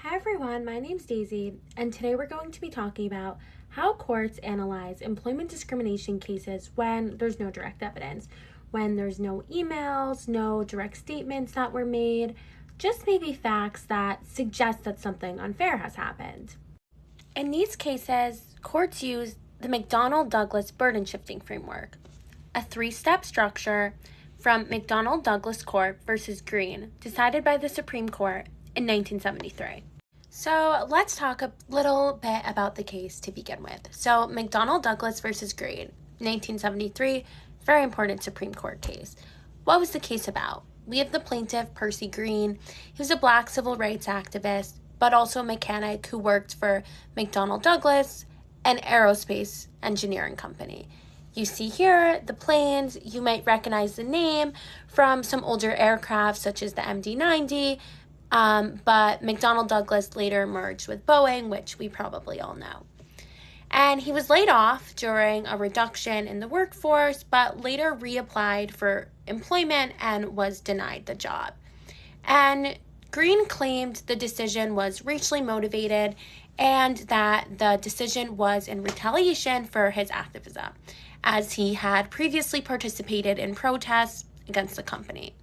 Hi everyone, my name's Daisy, and today we're going to be talking about how courts analyze employment discrimination cases when there's no direct evidence, when there's no emails, no direct statements that were made, just maybe facts that suggest that something unfair has happened. In these cases, courts use the McDonnell-Douglas burden shifting framework, a three-step structure from McDonnell-Douglas Court versus Green, decided by the Supreme Court in 1973. So let's talk a little bit about the case to begin with. So McDonnell-Douglas versus Green, 1973, very important Supreme Court case. What was the case about? We have the plaintiff, Percy Green. He was a Black civil rights activist, but also a mechanic who worked for McDonnell-Douglas, an aerospace engineering company. You see here the planes. You might recognize the name from some older aircraft such as the MD-90, but McDonnell-Douglas later merged with Boeing, which we probably all know. And he was laid off during a reduction in the workforce, but later reapplied for employment and was denied the job. And Green claimed the decision was racially motivated and that the decision was in retaliation for his activism, as he had previously participated in protests against the company.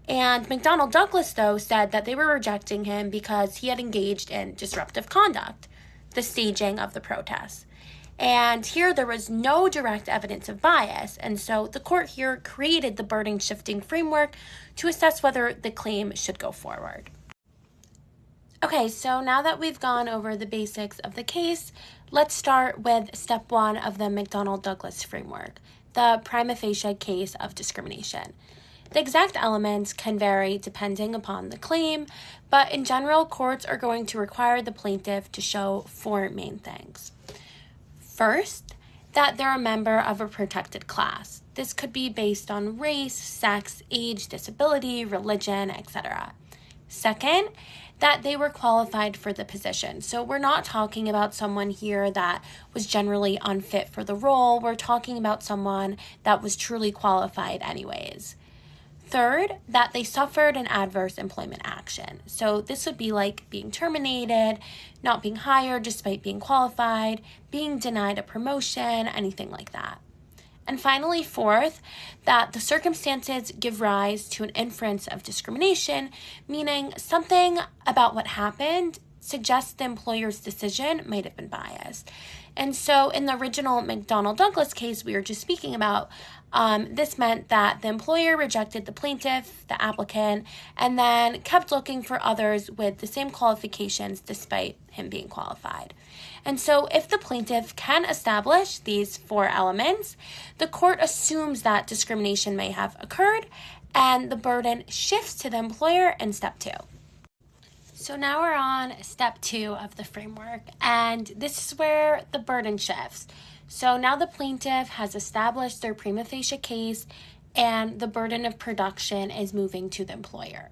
And McDonnell-Douglas, though, said that they were rejecting him because he had engaged in disruptive conduct, the staging of the protests. And here there was no direct evidence of bias, and so the court here created the burden shifting framework to assess whether the claim should go forward. Okay, so now that we've gone over the basics of the case, let's start with step one of the McDonnell-Douglas framework, the prima facie case of discrimination. The exact elements can vary depending upon the claim, but in general, courts are going to require the plaintiff to show four main things. First, that they're a member of a protected class. This could be based on race, sex, age, disability, religion, etc. Second, that they were qualified for the position. So we're not talking about someone here that was generally unfit for the role. We're talking about someone that was truly qualified anyways. Third, that they suffered an adverse employment action. So this would be like being terminated, not being hired despite being qualified, being denied a promotion, anything like that. And finally, fourth, that the circumstances give rise to an inference of discrimination, meaning something about what happened suggests the employer's decision might have been biased. And so in the original McDonnell-Douglas case we were just speaking about, this meant that the employer rejected the plaintiff, the applicant, and then kept looking for others with the same qualifications despite him being qualified. And so if the plaintiff can establish these four elements, the court assumes that discrimination may have occurred, and the burden shifts to the employer in step two. So now we're on step two of the framework, and this is where the burden shifts. So now the plaintiff has established their prima facie case, and the burden of production is moving to the employer.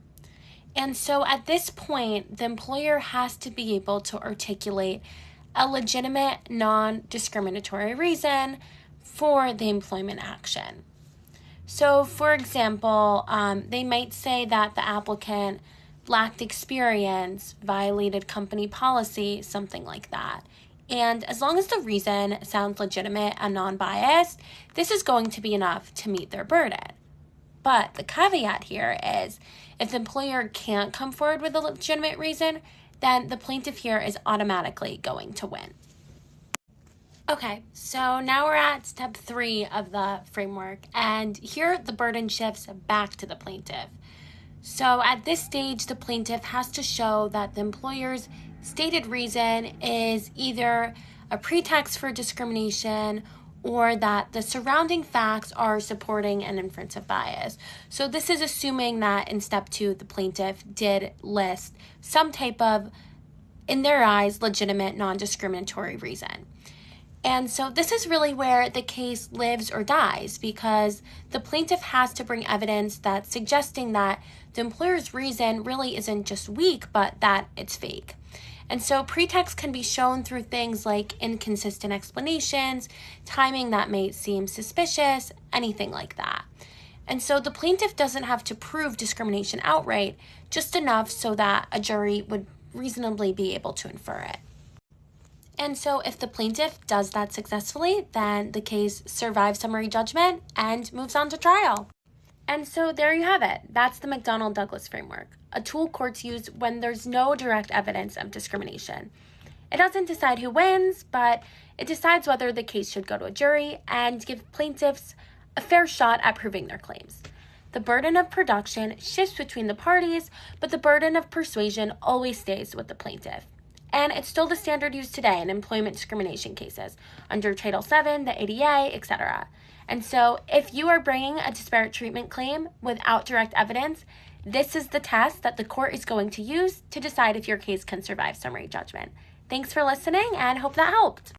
And so at this point, the employer has to be able to articulate a legitimate, non-discriminatory reason for the employment action. So, for example, they might say that the applicant lacked experience, violated company policy, something like that. And as long as the reason sounds legitimate and non-biased, this is going to be enough to meet their burden. But the caveat here is if the employer can't come forward with a legitimate reason, then the plaintiff here is automatically going to win. Okay, so now we're at step three of the framework, and here the burden shifts back to the plaintiff. So at this stage, the plaintiff has to show that the employer's stated reason is either a pretext for discrimination or that the surrounding facts are supporting an inference of bias. So this is assuming that in step two, the plaintiff did list some type of, in their eyes, legitimate non-discriminatory reason. And so this is really where the case lives or dies, because the plaintiff has to bring evidence that's suggesting that the employer's reason really isn't just weak, but that it's fake. And so pretext can be shown through things like inconsistent explanations, timing that may seem suspicious, anything like that. And so the plaintiff doesn't have to prove discrimination outright, just enough so that a jury would reasonably be able to infer it. And so if the plaintiff does that successfully, then the case survives summary judgment and moves on to trial. And so there you have it. That's the McDonnell-Douglas framework, a tool courts use when there's no direct evidence of discrimination. It doesn't decide who wins, but it decides whether the case should go to a jury and give plaintiffs a fair shot at proving their claims. The burden of production shifts between the parties, but the burden of persuasion always stays with the plaintiff. And it's still the standard used today in employment discrimination cases under Title VII, the ADA, etc. And so if you are bringing a disparate treatment claim without direct evidence, this is the test that the court is going to use to decide if your case can survive summary judgment. Thanks for listening and hope that helped.